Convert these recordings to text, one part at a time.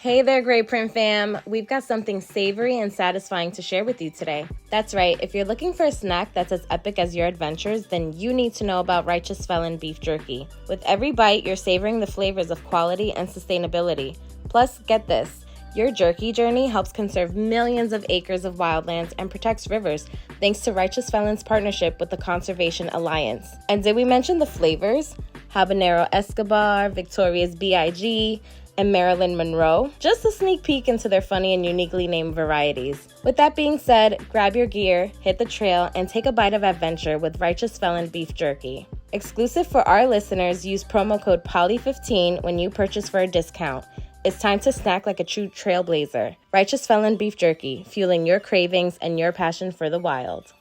Hey there, Great Print fam. We've got something savory and satisfying to share with you today. That's right, if you're looking for a snack that's as epic as your adventures, then you need to know about Righteous Felon beef jerky. With every bite, you're savoring the flavors of quality and sustainability. Plus, get this, your jerky journey helps conserve millions of acres of wildlands and protects rivers, thanks to Righteous Felon's partnership with the Conservation Alliance. And did we mention the flavors? Habanero Escobar, Victoria's B.I.G., and Marilyn Monroe, just a sneak peek into their funny and uniquely named varieties. With that being said, grab your gear, hit the trail, and take a bite of adventure with Righteous Felon beef jerky. Exclusive for our listeners, use promo code POLY15 when you purchase for a discount. It's time to snack like a true trailblazer. Righteous Felon beef jerky, fueling your cravings and your passion for the wild.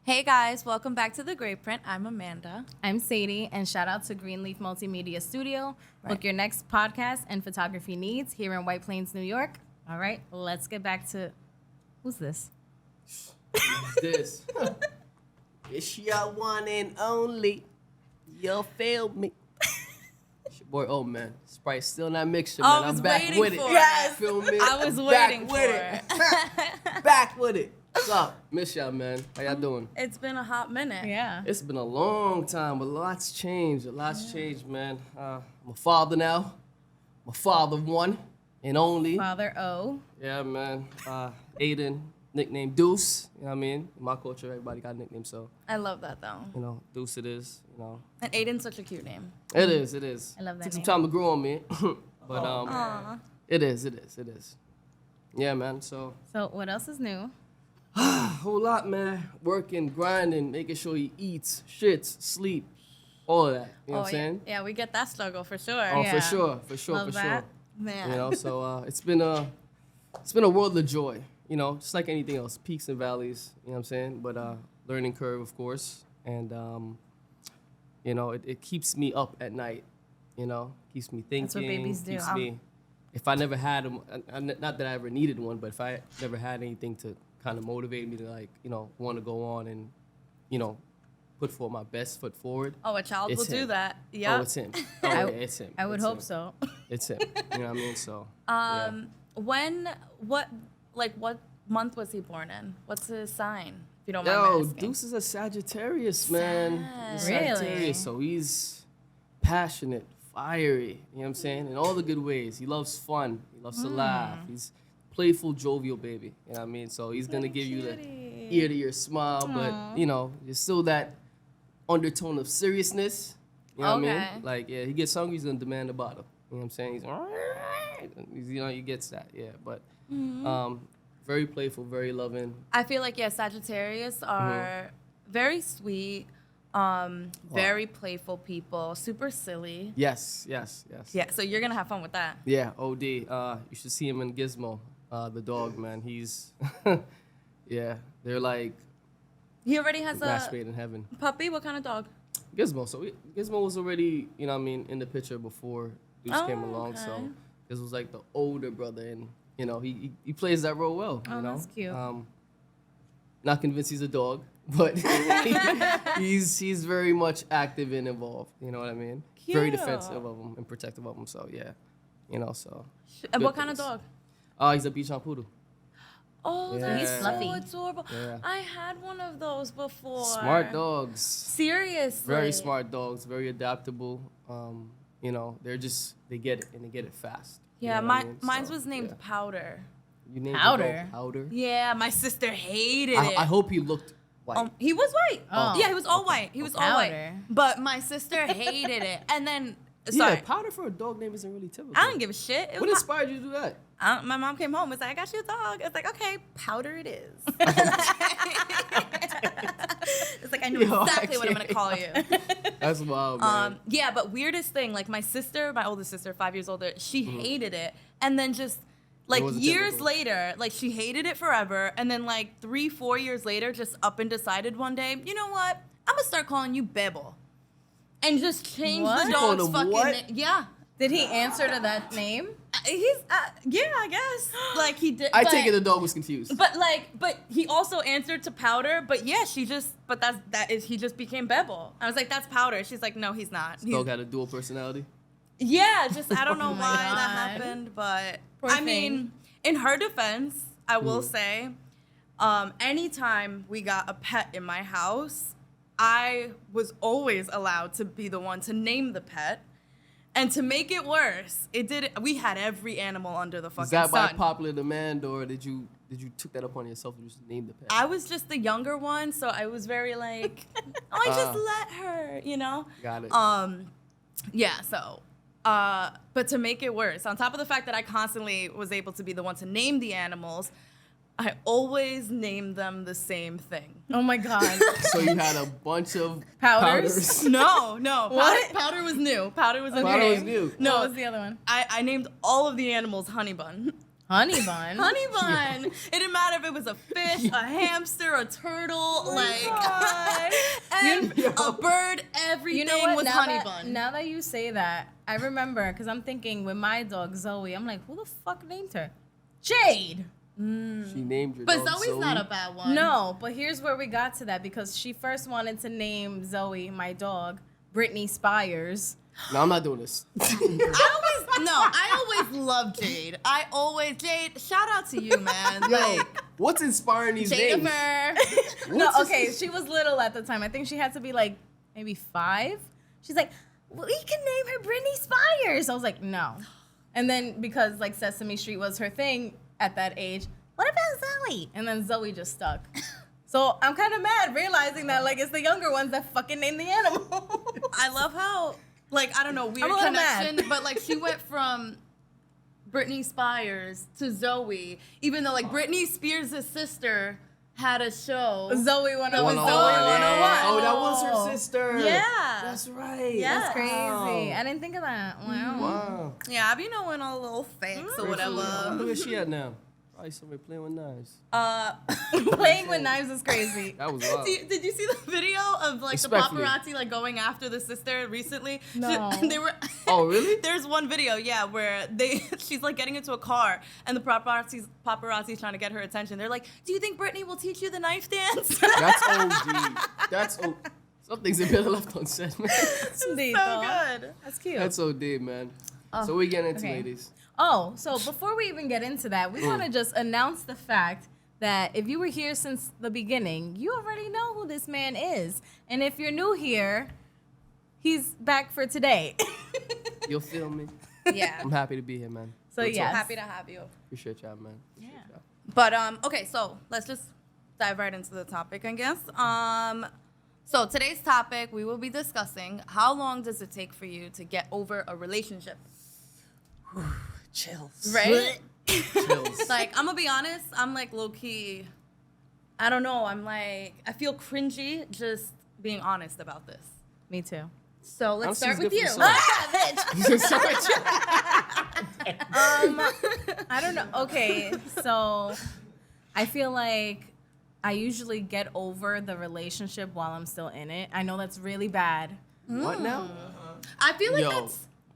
Hey guys, welcome back to The Great Print. I'm Amanda. I'm Sadie, and shout out to Greenleaf Multimedia Studio. Book your next podcast and photography needs here in White Plains, New York. All right, let's get back to, who's this? Who's this? It's your one and only. You failed me. It's your boy, oh man. Sprite still in that mixture, man. I'm back with it. Yes. Feel me? I was waiting for it. Back with it. What's up? Miss y'all, man. How y'all doing? It's been a hot minute. Yeah. It's been a long time, but lots changed. Changed, man. I'm a father now. I'm a father of one and only. Father O. Yeah, man. Aiden, nickname Deuce. You know what I mean? In my culture, everybody got a nickname, so. I love that though. You know, Deuce it is, you know. And Aiden's such a cute name. It is. I love that Took some name. time to grow on me, but Aww. it is. Yeah, man, so. So what else is new? A whole lot, man. Working, grinding, making sure he eats, shits, sleep, all of that. You know what I'm saying? Yeah, we get that struggle for sure. Oh, Yeah. for sure. Love that. Man. You know, so it's been a world of joy. You know, just like anything else, peaks and valleys. You know what I'm saying? But learning curve, of course, and you know, it keeps me up at night. You know, keeps me thinking. That's what babies do. Keeps me. If I never had not that I ever needed one, but if I never had anything to kind of motivate me to, like, you know, want to go on and, you know, put forth my best foot forward. Oh, a child will do him. that. Yeah. Oh, it's him. Oh, yeah, it's him. I would It's hope him. so. It's him. You know what I mean? So. Yeah. What month was he born in? What's his sign? If you don't mind Yo, me asking. Deuce is a Sagittarius, man. He's Really? Sagittarius, so he's passionate, fiery, you know what I'm saying? In all the good ways. He loves fun. He loves to laugh. He's playful, jovial baby. You know what I mean? So he's going to give you the ear-to-ear smile, but, you know, there's still that undertone of seriousness. You know what I mean? Like, yeah, he gets hungry, he's going to demand a bottle. You know what I'm saying? He's, you know, he gets that, yeah. But very playful, very loving. I feel like, yeah, Sagittarius are very sweet, very playful people, super silly. Yes. Yeah, so you're going to have fun with that. Yeah, OD. You should see him in Gizmo, the dog, man. He's, yeah, they're like He already has match a made in heaven. puppy. What kind of dog? Gizmo. So Gizmo was already, you know what I mean, in the picture before Deuce came along. okay. So Gizmo was like the older brother, and, you know, he plays that role well. Oh, you know? that's cute. Not convinced he's a dog, but he's very much active and involved. You know what I mean? Very Cute. defensive of him and protective of him. So yeah, you know. So. And good what kind of things. dog? He's a Bichon Poodle. Oh, Yeah. that's He's so fluffy. adorable. Yeah. I had one of those before. Smart dogs. Seriously. Very smart dogs. Very adaptable. You know, they get it and they get it fast. You Yeah, know what I mean? mine So, was named yeah. Powder. You named Powder? your dog Powder. Yeah, my sister hated it. I hope he looked white. He was white. Oh. Yeah, he was all white. He was all white. Powder. But my sister hated it. And then, Yeah, sorry, Powder for a dog name isn't really typical. I don't give a shit. It What was inspired you to do that? my mom came home and was like, I got you a dog. It's like, okay, Powder it is. It's like, I know Yo, exactly I what I'm going to call you. That's wild, man. Yeah, but weirdest thing, like my sister, my oldest sister, 5 years older, she hated it. And then just like wasn't years typical. later, like she hated it forever. And then like 3-4 years later, just up and decided one day, you know what? I'm going to start calling you Bebo. And just change What? the You called dog's him fucking what? name. Yeah. Did he answer to that name? Yeah, I guess. Like he did. I take it the dog was confused. But he also answered to Powder. But yeah, he just became Bebel. I was like, that's Powder. She's like, no, he's not. Dog had a dual personality. Yeah, just I don't know Oh my why that God. happened, but Poor I thing. mean, in her defense, I will say, anytime we got a pet in my house, I was always allowed to be the one to name the pet. And to make it worse, we had every animal under the fucking Is that by sun. popular demand, or did you took that upon yourself and just name the pet? I was just the younger one, so I was very like, I just let her, you know? Got it. Yeah, so, but to make it worse, on top of the fact that I constantly was able to be the one to name the animals, I always named them the same thing. Oh my God. So you had a bunch of Powders? No. What? Powder was new. Powder was a Powder new was name. new. No, What was the other one? I named all of the animals Honey Bun. Honey Bun. Honey Bun. It didn't matter if it was a fish, a hamster, a turtle, and a bird. Everything You know what? was now Honey that, Bun. Now that you say that, I remember because I'm thinking with my dog Zoe, I'm like, who the fuck named her? Jade. She named your But dog Zoe's Zoe. not a bad one. No, but here's where we got to that because she first wanted to name Zoe, my dog, Brittany Spires. No, I'm not doing this. I always loved Jade. Jade, shout out to you, man. Yo, what's inspiring these names? Jadifer. No, okay, she was little at the time. I think she had to be like maybe 5. She's like, well, we can name her Brittany Spires. I was like, no. And then because like Sesame Street was her thing at that age, what about Zoe? And then Zoe just stuck. So I'm kind of mad realizing that like it's the younger ones that fucking name the animal. I love how, like, I don't know, weird I'm a little connection, mad. but like she went from Britney Spires to Zoe, even though like Britney Spears' sister had a show. Zoe 101. Zoe 101. Oh, that was her sister. Yeah. That's right. Yeah. That's crazy. Wow. I didn't think of that. Wow. Wow. Yeah, I be knowing all the little facts or whatever. Look where she at now. Probably somewhere playing with knives. Playing with knives is crazy. That was wild. Did you see the video of like the Respectfully. paparazzi like going after the sister recently? No. They were. Oh, really? There's one video, yeah, where she's like getting into a car and the paparazzi's trying to get her attention. They're like, "Do you think Britney will teach you the knife dance?" That's OG. That's OG. Some things are better left unsaid, man. Indeed, so though. good. That's cute. That's OD, man. So we get into okay. ladies. Oh, so before we even get into that, we want to just announce the fact that if you were here since the beginning, you already know who this man is. And if you're new here, he's back for today. You'll feel me. Yeah. I'm happy to be here, man. So Real yes. talk. Happy to have you. Appreciate y'all, man. Appreciate Yeah. y'all. But okay, so let's just dive right into the topic, I guess. So today's topic, we will be discussing how long does it take for you to get over a relationship? Chills. Right? Chills. Like, I'm gonna be honest, I'm like low key, I don't know, I feel cringy just being honest about this. Me too. So let's Honesty's start with good you. for the soul. I don't know. Okay, so I feel like I usually get over the relationship while I'm still in it. I know that's really bad. What now? I feel like Yo.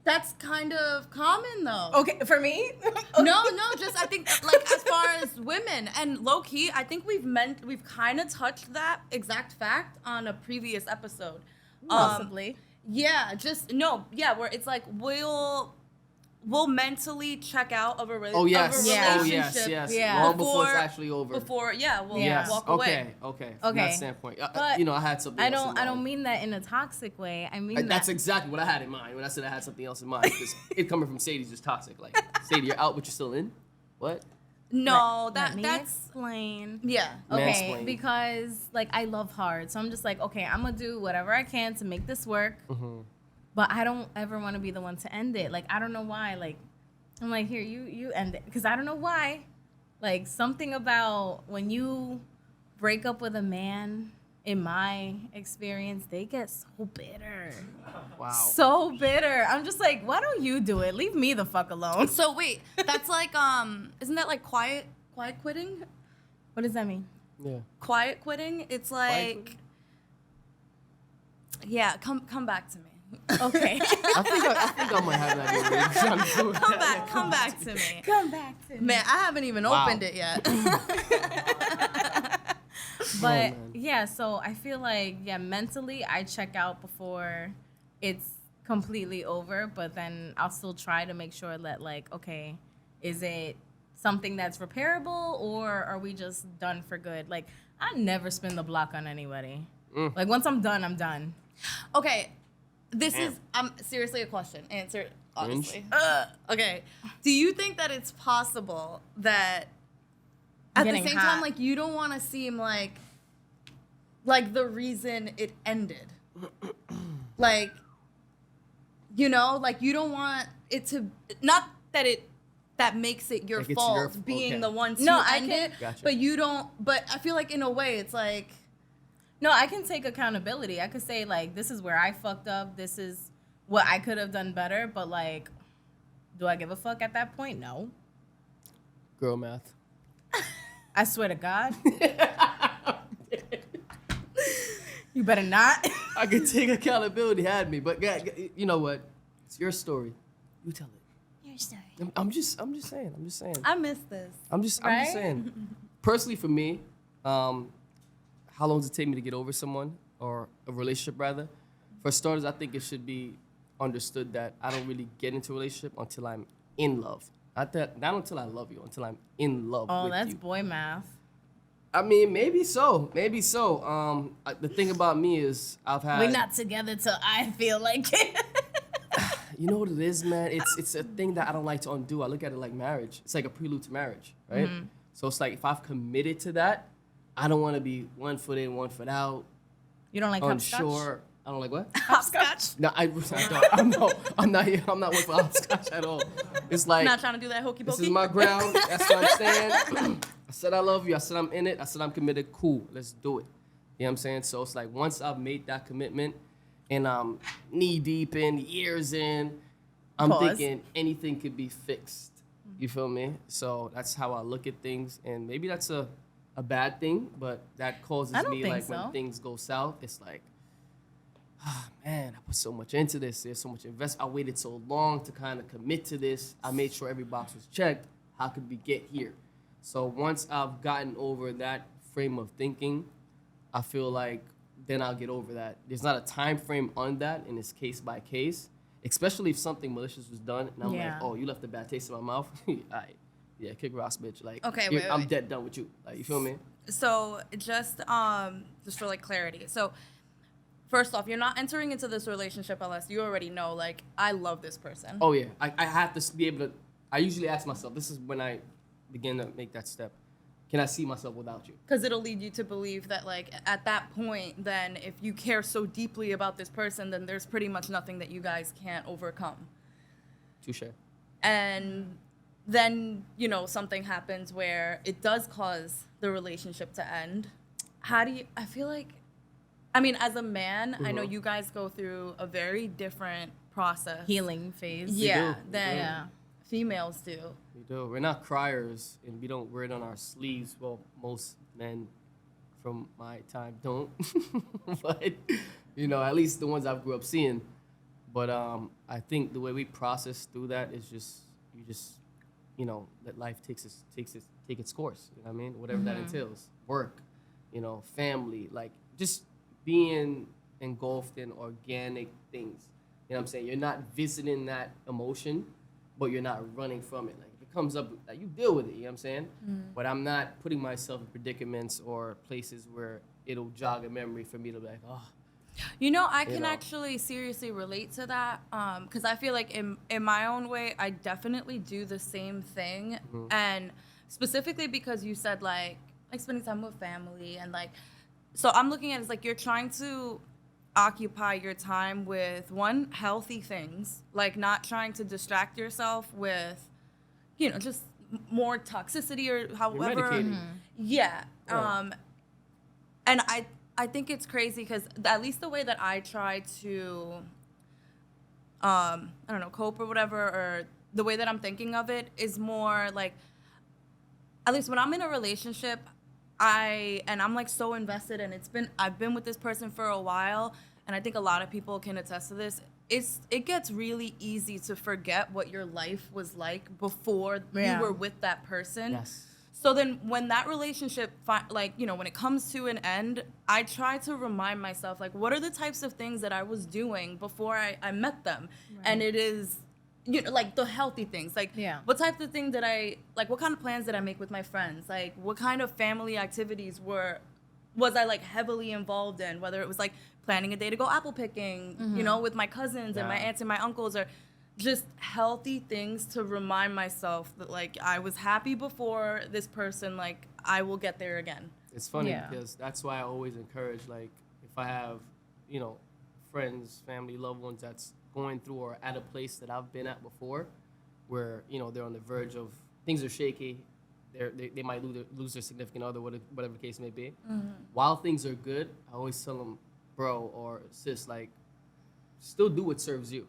that's kind of common though. Okay, for me? No, just I think like as far as women and low key, I think we've kind of touched that exact fact on a previous episode. Possibly. Yeah, where it's like we'll mentally check out of a relationship. Oh yes. Yeah. Oh yes. Yes. Yeah. Long before it's actually over. We'll Yes. walk Okay. away. Okay. From Okay. that standpoint, But I had something. I else in don't. I don't mind. mean that in a toxic way. I mean That's that. exactly what I had in mind when I said I had something else in mind. Because it coming from Sadie's just toxic. Like, Sadie, you're out, but you're still in. What? No, Let me that's explain. yeah. Okay, Mansplain. because like I love hard, so I'm just like, okay, I'm gonna do whatever I can to make this work. Mm-hmm. But I don't ever want to be the one to end it. Like I don't know why. Like I'm like, here, you end it, because I don't know why. Like something about when you break up with a man, in my experience, they get so bitter. Wow. So bitter. I'm just like, why don't you do it? Leave me the fuck alone. So wait, that's like isn't that like quiet quitting? What does that mean? Yeah. Quiet quitting? It's like quitting? yeah, come back to me. Okay. I think I might have that already. Come back to me. Come back to me. Man, I haven't even opened it yet. But man. yeah, so I feel like, yeah, mentally I check out before it's completely over, but then I'll still try to make sure that, like, okay, is it something that's repairable, or are we just done for good? Like, I never spin the block on anybody. Like, once I'm done, I'm done. Okay, this is seriously a question. Answer it honestly. Okay, do you think that it's possible that at the Getting same hot. time, like, you don't want to seem like the reason it ended, like, you know, like, you don't want it to, not that that makes it your Like it's fault your- being okay. the one to No, I end can- it, Gotcha. but you don't. But I feel like in a way, it's like. No, I can take accountability. I could say, like, this is where I fucked up. This is what I could have done better. But, like, do I give a fuck at that point? No. Girl math. I swear to God. You better not. I could take accountability, had me, but you know what? It's your story. You tell it. Your story. I'm just saying. I miss this. I'm just Right? saying. Personally, for me, how long does it take me to get over someone or a relationship rather? For starters, I think it should be understood that I don't really get into a relationship until I'm in love. Not until I love you, until I'm in love Oh, with that's you. boy math. I mean, maybe so. The thing about me is I've had. We're not together till I feel like it. You know what it is, man? It's a thing that I don't like to undo. I look at it like marriage. It's like a prelude to marriage, right? Mm-hmm. So it's like if I've committed to that, I don't want to be 1 foot in, 1 foot out, You don't like hopscotch? unsure. I don't like what? Hopscotch. No, I don't. I'm not here. I'm not with hopscotch at all. It's like Not trying to do that hokey this pokey. is my ground. That's what I'm saying. I said I love you. I said I'm in it. I said I'm committed. Cool. Let's do it. You know what I'm saying? So it's like once I've made that commitment and I'm knee deep in, years in, I'm Pause. thinking anything could be fixed. You feel me? So that's how I look at things. And maybe that's a bad thing, but that causes I don't me, think like, so. when things go south, it's like, man, I put so much into this. There's so much investment. I waited so long to kind of commit to this. I made sure every box was checked. How could we get here? So once I've gotten over that frame of thinking, I feel like then I'll get over that. There's not a time frame on that, and it's case by case, especially if something malicious was done, and I'm Yeah. like, oh, you left a bad taste in my mouth? All right. Yeah, kick rocks, bitch. Like, Okay, I'm wait. dead done with you. Like, you feel me? So just for like clarity. So first off, you're not entering into this relationship unless you already know, like, I love this person. Oh, yeah. I have to be able to, I usually ask myself, this is when I begin to make that step. Can I see myself without you? Because it'll lead you to believe that, like, at that point, then if you care so deeply about this person, then there's pretty much nothing that you guys can't overcome. Touche. And then, you know, something happens where it does cause the relationship to end. I feel like, I mean, as a man, I know you guys go through a very different process. Healing phase. Yeah, do. than Yeah. females do. We do. We're not criers, and we don't wear it on our sleeves. Well, most men from my time don't. But, you know, at least the ones I grew up seeing. But I think the way we process through that is you know, let life take its course. You know what I mean? Whatever that entails. Work, you know, family, like just being engulfed in organic things. You know what I'm saying? You're not visiting that emotion, but you're not running from it. Like if it comes up, like you deal with it, you know what I'm saying? But I'm not putting myself in predicaments or places where it'll jog a memory for me to be like, oh, You know, I can know. actually seriously relate to that because I feel like in my own way, I definitely do the same thing. And specifically because you said like spending time with family and like, so I'm looking at it as like you're trying to occupy your time with one, healthy things, like not trying to distract yourself with, you know, just more toxicity or you're however. medicating. Yeah. Right. And I think it's crazy because at least the way that I try to, I don't know, cope or whatever, or the way that I'm thinking of it is more like, at least when I'm in a relationship, I'm like so invested and I've been with this person for a while. And I think a lot of people can attest to this. it gets really easy to forget what your life was like before Yeah. you were with that person. Yes. So then when that relationship, like, you know, when it comes to an end, I try to remind myself, like, what are the types of things that I was doing before I met them? And it is, you know, like the healthy things. Like, Yeah. what types of things what kind of plans did I make with my friends? Like, what kind of family activities was I, like, heavily involved in? Whether it was, like, planning a day to go apple picking, you know, with my cousins and my aunts and my uncles, or just healthy things to remind myself that, like, I was happy before this person, like, I will get there again. It's funny Yeah. because that's why I always encourage, like, if I have, you know, friends, family, loved ones that's going through or at a place that I've been at before where, you know, they're on the verge of, things are shaky, they might lose their significant other, whatever the case may be. While things are good, I always tell them, bro or sis, like, still do what serves you.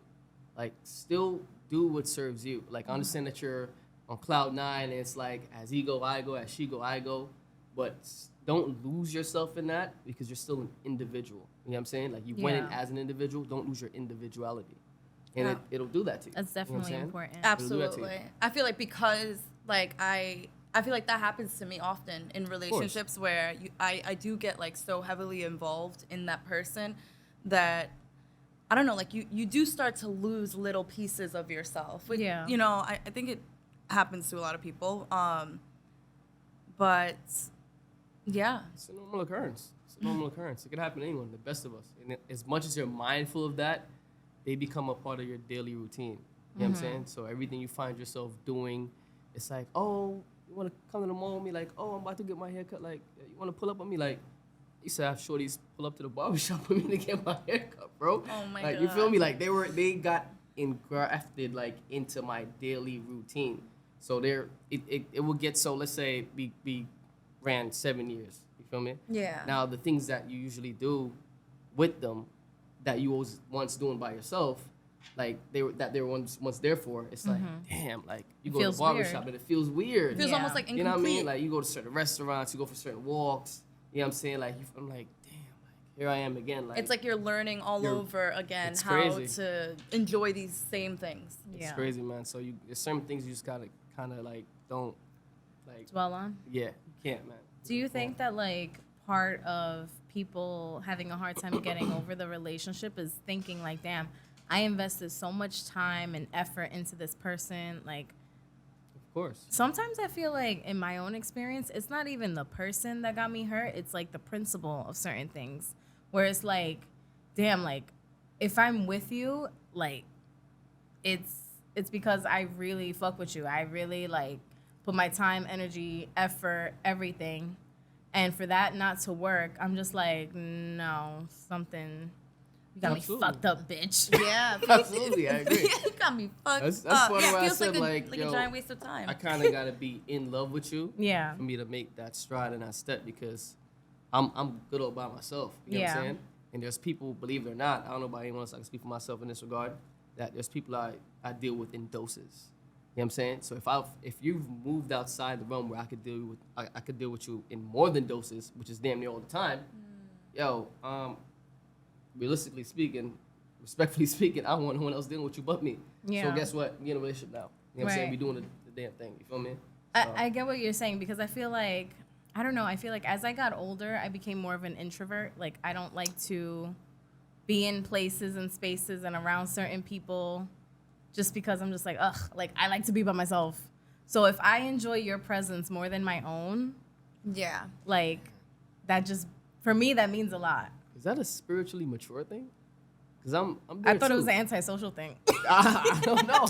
Like, still do what serves you. Like, I understand that you're on cloud 9 and it's like, as he go, I go, as she go, I go. But don't lose yourself in that because you're still an individual. You know what I'm saying? Like, you went in Yeah. as an individual, don't lose your individuality. And it'll do that to you. That's You know what I'm definitely saying? important. do that to you. Absolutely. I feel like because, like, I feel like that happens to me often in relationships where I do get, like, so heavily involved in that person that, I don't know, like, you do start to lose little pieces of yourself. Which, Yeah. you know, I think it happens to a lot of people. But, yeah. It's a normal occurrence. It's a normal occurrence. It can happen to anyone, the best of us. And as much as you're mindful of that, they become a part of your daily routine. You know what I'm saying? So everything you find yourself doing, it's like, oh, you want to come to the mall with me? Like, oh, I'm about to get my hair cut. Like, you want to pull up on me? Like, I used to have shorties pull up to the barbershop with me to get my hair cut, bro. Oh, my like, God. you feel me? Like, they got engrafted, like, into my daily routine. So it will get, so let's say we ran 7 years. You feel me? Yeah. Now, the things that you usually do with them that you was once doing by yourself, like they were once there for, it's like, damn, like you go to the Feels barbershop weird. and it feels weird. It feels Yeah. almost like You know incomplete. what I mean? Like you go to certain restaurants, you go for certain walks. You know what I'm saying? Like I'm like, damn, like here I am again. Like It's like you're learning all You're- over again it's how crazy. to enjoy these same things. it's Yeah. crazy, man. So there's certain things you just gotta kind of like don't like. Dwell on. Yeah, you can't, man. Do you think that like part of people having a hard time getting over the relationship is thinking like, damn, I invested so much time and effort into this person. Like Of course. sometimes I feel like in my own experience, it's not even the person that got me hurt. It's like the principle of certain things where it's like, damn, like if I'm with you, like it's because I really fuck with you. I really like put my time, energy, effort, everything. And for that not to work, I'm just like, no, something, you got Absolutely. me fucked up, bitch. Yeah. Absolutely, I agree. You got me fucked That's up. part of why I Feels said, like like, a yo, giant waste of time. I kind of gotta be in love with you. Yeah. For me to make that stride and that step because I'm good all by myself. You know what Yeah. I'm saying? And there's people, believe it or not, I don't know about anyone else, I can speak for myself in this regard, that there's people I deal with in doses. You know what I'm saying? So if you've moved outside the realm where I could deal with you in more than doses, which is damn near all the time, yo, realistically speaking, respectfully speaking, I don't want no one else dealing with you but me. Yeah. So guess what? We in a relationship now. You know what I'm saying? Right. We doing the damn thing. You feel me? So, I get what you're saying because I feel like, I don't know, I feel like as I got older, I became more of an introvert. Like, I don't like to be in places and spaces and around certain people just because I'm just like, ugh, like, I like to be by myself. So if I enjoy your presence more than my own, Yeah. like, that just, for me, that means a lot. is that a spiritually mature thing? Because I'm there I thought it was too. an antisocial thing. I don't know.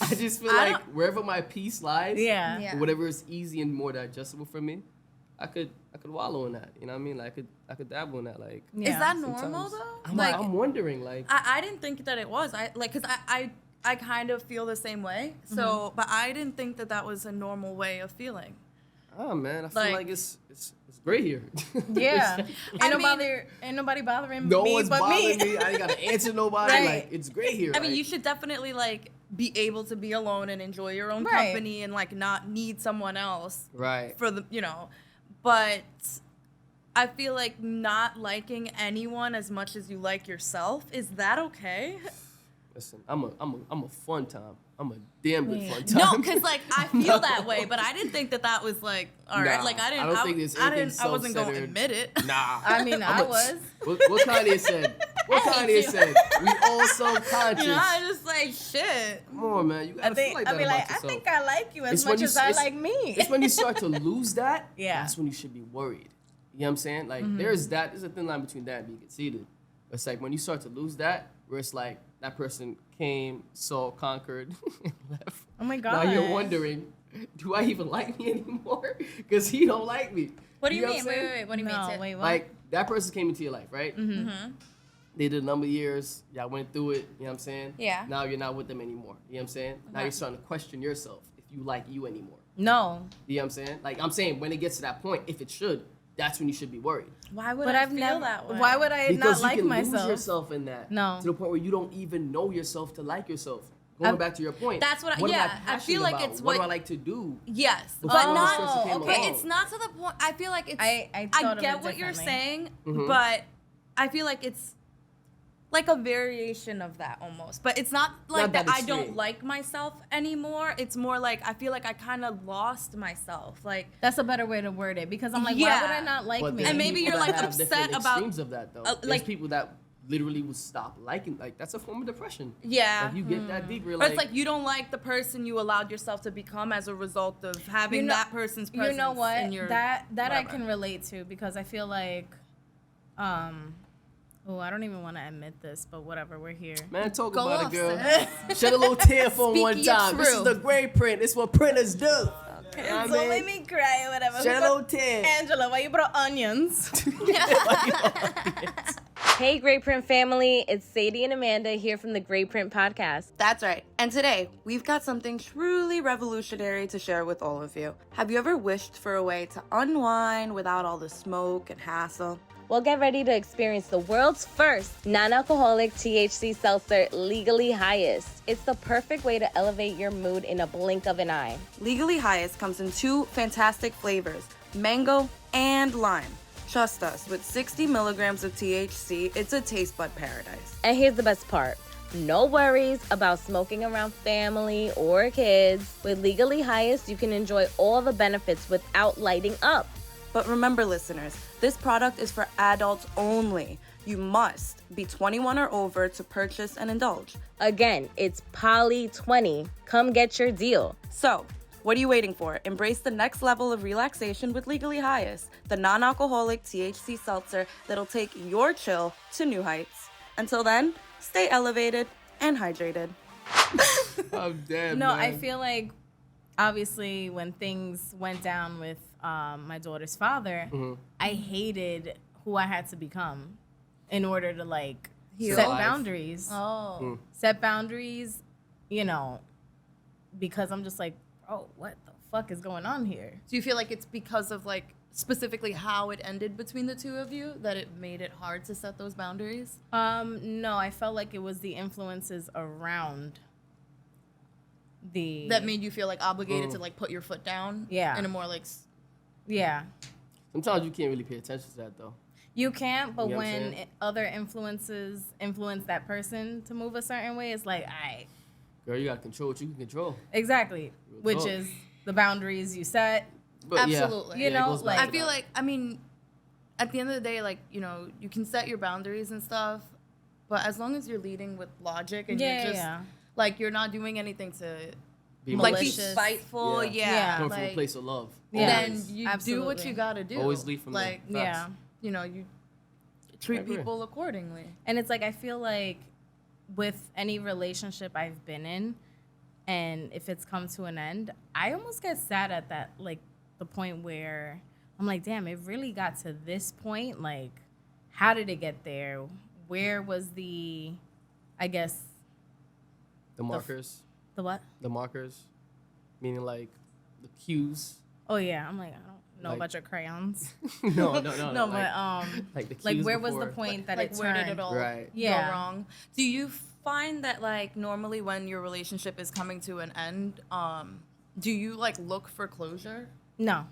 I just feel I like wherever my peace lies, Yeah. Yeah. whatever is easy and more digestible for me, I could wallow in that. You know what I mean? Like I could dabble in that. Like Yeah. Is that normal sometimes though? I'm wondering like I didn't think that it was. Cause I kind of feel the same way. So, but I didn't think that was a normal way of feeling. oh man, I feel like- like it's great here. Yeah. I Ain't nobody bothering no me one's but bothering me. me. I ain't gotta answer nobody. Right. Like it's great here. I mean, like, you should definitely like be able to be alone and enjoy your own Right. company and like not need someone else right. for the, you know, but I feel like not liking anyone as much as you like yourself, is that okay? Listen, I'm a fun time. I'm a damn good fun time. No, because like I feel that way, but I didn't think that was like all right. Nah, Like I don't think there's anything I wasn't going to self-centered. admit it. Nah. I mean, I was. What Kanye said? What Kanye said? We all self-conscious. You know, I just like shit. Come on, man. You gotta feel like that I mean, about like, I yourself. think I like you as It's when much you- as I it's- like me. It's when you start to lose that. Yeah. That's when you should be worried. You know what I'm saying? Like there's a thin line between that and being conceited. It's like when you start to lose that, where it's like that person came, saw, conquered, and left. Oh my Now God. you're wondering, do I even like me anymore? Because he don't like me. What do you know mean? what I'm saying? Wait. What do you No, mean? wait, what? Like that person came into your life, right? Mm-hmm. They did a number of years. Y'all went through it. You know what I'm saying? Yeah. Now you're not with them anymore. You know what I'm saying? Now you're starting to question yourself if you like you anymore. No. You know what I'm saying? Like I'm saying, when it gets to that point, if it should, that's when you should be worried. Why would But I I've feel never. that way? Why would I Because not like you can myself? lose yourself in that. No. To the point where you don't even know yourself to like yourself. Going back to your point. That's what I- am yeah, I passionate feel like about? it's what do what- I like to do? Yes, Before but this not person came okay. along. It's not to the point. I feel like it's. I thought of get it what you're differently. saying, Mhm. but I feel like it's like a variation of that almost. But it's not like Not that that I don't extreme. like myself anymore. It's more like I feel like I kind of lost myself. Like That's a better way to word it because I'm like, why Yeah. would I not like But me? there's And maybe people you're, that like, have different upset about- extremes of that though. There's like- people that literally will stop liking. Like that's a form of depression. yeah. Like you get that deep, you're Or like, it's like you don't like the person you allowed yourself to become as a result of having know- that person's presence You know what? in your That I whatever. can relate to because I feel like, oh, I don't even want to admit this, but whatever, we're here. man, talk Go about off, it, girl. sis. Shed a little tear for Speak one your time. This is truth. the gray print. It's what printers do. Okay, You know what I don't mean? make me cry or whatever. Shed a little tear. Angela, why you brought onions? Hey, Great Print family, it's Sadie and Amanda here from the Great Print Podcast. That's right. And today, we've got something truly revolutionary to share with all of you. Have you ever wished for a way to unwind without all the smoke and hassle? Well, get ready to experience the world's first non-alcoholic THC seltzer, Legally Highest. It's the perfect way to elevate your mood in a blink of an eye. Legally Highest comes in 2 fantastic flavors, mango and lime. Trust us, with 60 milligrams of THC, it's a taste bud paradise. And here's the best part. No worries about smoking around family or kids. With Legally Highest, you can enjoy all the benefits without lighting up. But remember, listeners, this product is for adults only. You must be 21 or over to purchase and indulge. Again, it's Poly 20. Come get your deal. So, what are you waiting for? Embrace the next level of relaxation with Legally Highest, the non-alcoholic THC seltzer that'll take your chill to new heights. Until then, stay elevated and hydrated. I'm dead, No, man. I feel like obviously when things went down with my daughter's father, I hated who I had to become in order to like set Survive. boundaries. Oh. Set boundaries, you know, because I'm just like, oh, what the fuck is going on here? Do you feel like it's because of like specifically how it ended between the two of you that it made it hard to set those boundaries? No, I felt like it was the influences around the That made you feel like obligated to like put your foot down? Yeah. In a more like yeah. Sometimes you can't really pay attention to that though. You can't, but You know what I'm when saying? other influences influence that person to move a certain way, it's like, Girl, you gotta control what you can control. exactly, Real which talk. is the boundaries you set. But Absolutely. Yeah, You yeah, it know, goes back like- to I feel that. like, I mean, at the end of the day, like, you know, you can set your boundaries and stuff, but as long as you're leading with logic and Yeah, you're just, yeah. like, you're not doing anything to, Be like, be malicious. spiteful, Yeah. Yeah. Coming from a like, place of love. Yeah. then Always. you do what Absolutely. you gotta do. Always lead from like, there. Yeah. Facts. you know, you treat agree. people accordingly. And it's like, I feel like with any relationship I've been in, and if it's come to an end, I almost get sad at that, like the point where I'm like, damn, it really got to this point. Like, how did it get there? Where was the, I guess, The markers. the what? The markers. Meaning like the cues. Oh yeah, I'm like, I don't know Like- about your crayons. no. No, like, but like the cues like where was before. the point that Like, it where turned? did it all Right. Yeah. go wrong? Do you find that, like, normally when your relationship is coming to an end, do you, like, look for closure? No,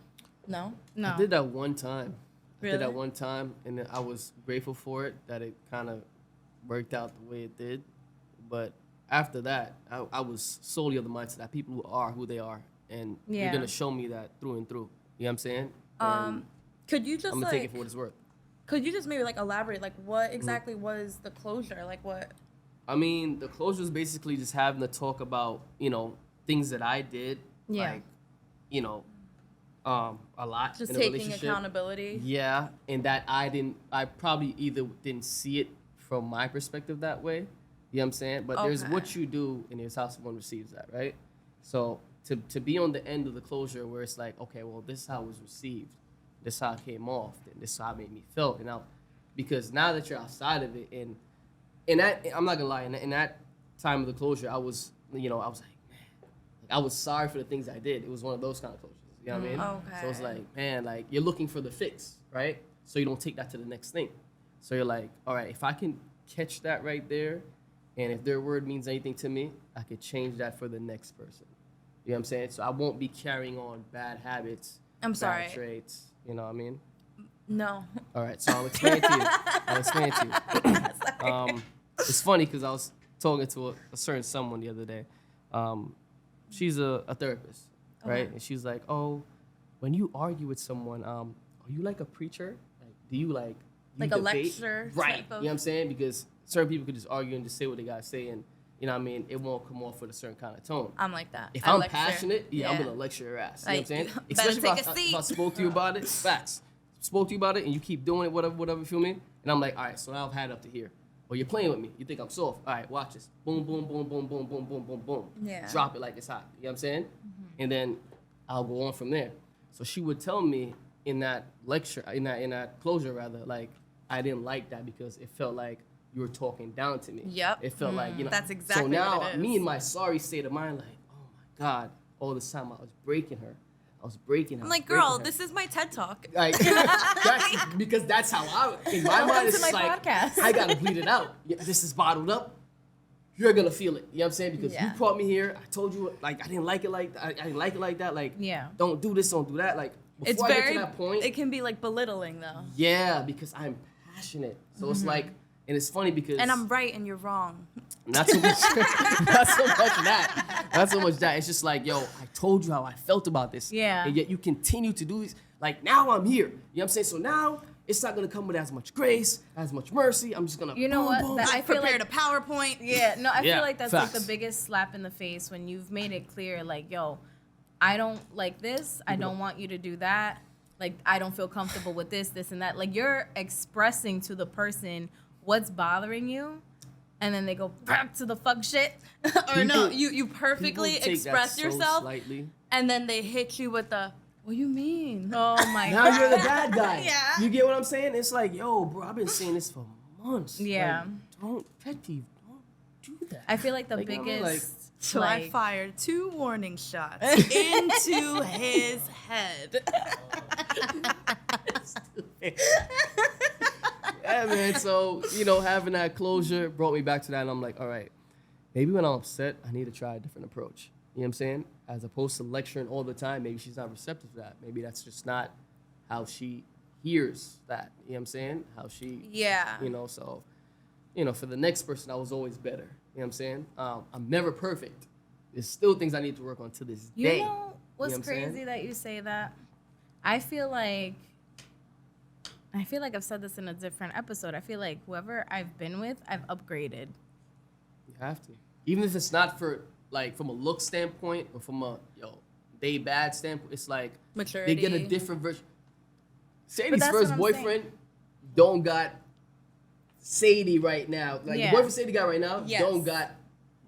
No? no. I did that one time. I Really? did that one time, and then I was grateful for it that it kind of worked out the way it did. But after that, I was solely of the mindset that people are who they are, and you're gonna show me that through and through. You know what I'm saying? And Could you just I'm gonna take it for what it's worth. Could you just maybe like elaborate, like what exactly was the closure? Like what? I mean, the closure is basically just having to talk about, things that I did, like, a lot Just in a taking relationship. accountability. Yeah, and that I probably either didn't see it from my perspective that way. You know what I'm saying? But there's Okay. what you do, and there's how someone receives that, right? So to be on the end of the closure where it's like, okay, well, this is how it was received. This is how it came off. And this is how it made me feel. And now, because now that you're outside of it, and that, I'm not gonna lie, in that time of the closure, I was like, man, I was sorry for the things I did. It was one of those kind of closures. You know what I mean? Okay. So it's like, man, like you're looking for the fix, right? So you don't take that to the next thing. So you're like, all right, if I can catch that right there, and if their word means anything to me, I could change that for the next person. You know what I'm saying? So I won't be carrying on bad habits, I'm sorry. bad traits. You know what I mean? No. All right, so I'll explain it to you. It's funny because I was talking to a certain someone the other day. She's a therapist, right? Okay. And she was like, "Oh, when you argue with someone, are you like a preacher? Like, do you like Like a lecture right? type of- You know what I'm saying? Because certain people could just argue and just say what they gotta say, and you know what I mean. It won't come off with a certain kind of tone. I'm like that. If I I'm lecture. passionate, I'm gonna lecture your ass. You know what I'm Like, saying? you better Especially take a if I seat. spoke to you about it, facts. Spoke to you about it, and you keep doing it, whatever, feel me? And I'm like, all right, so now I've had it up to here. Well, you're playing with me. You think I'm soft. All right, watch this. Boom, boom, boom, boom, boom, boom, boom, boom, boom. Yeah. Drop it like it's hot. You know what I'm saying? And then I'll go on from there. So she would tell me in that lecture, in that closure rather, like I didn't like that because it felt like you were talking down to me. Yep. It felt like, That's exactly So now what it is. me in my sorry state of mind, like, oh my God, all this time I was breaking her. I'm like, girl, this is my TED Talk. Like, because that's how in my mind, Welcome it's to my like, podcast. I gotta bleed it out. Yeah, this is bottled up. You're gonna feel it. You know what I'm saying? Because you brought me here. I told you, like, I didn't like it like that. I didn't like it like that. Like, don't do this, don't do that. Like, before It's I get very. to that point, It can be like belittling though. yeah, because I'm passionate. So it's like, and it's funny because And I'm right and you're wrong. not so much, not so much that. Not so much that. It's just like, yo, I told you how I felt about this. Yeah. And yet you continue to do this. Like, now I'm here. You know what I'm saying? So now it's not gonna come with as much grace, as much mercy. I'm just gonna. You know boom, what? boom, That- boom. I feel Prepared like- a PowerPoint. I Yeah, feel like that's like facts. the biggest slap in the face when you've made it clear, like, yo, I don't like this. I don't want you to do that. Like, I don't feel comfortable with this, and that. Like, you're expressing to the person what's bothering you, and then they go back to the fuck shit. Or no, People- you perfectly People take express that so yourself, slightly. and then they hit you with the, what do you mean? Oh my Now god. you're the bad guy. Yeah. You get what I'm saying? It's like, yo, bro, I've been saying this for months. Yeah. Like, don't pet peeve. Don't do that. I feel like the Like, you know what I mean? biggest. So I like, fired 2 warning shots into his head. Yeah, man. So, having that closure brought me back to that. And I'm like, all right, maybe when I'm upset, I need to try a different approach. You know what I'm saying? As opposed to lecturing all the time, maybe she's not receptive to that. Maybe that's just not how she hears that. You know what I'm saying? How she, Yeah. So, for the next person, I was always better. You know what I'm saying? I'm never perfect. There's still things I need to work on to this day. You know what's what I'm saying? crazy that you say that? I feel like I've said this in a different episode. I feel like whoever I've been with, I've upgraded. You have to. Even if it's not for, like, from a look standpoint or from a, they bad standpoint, it's like Maturity. they get a different version. Sadie's that's first what I'm boyfriend don't got Sadie right now. Like, Yeah. the boyfriend Sadie got right now Yes. don't got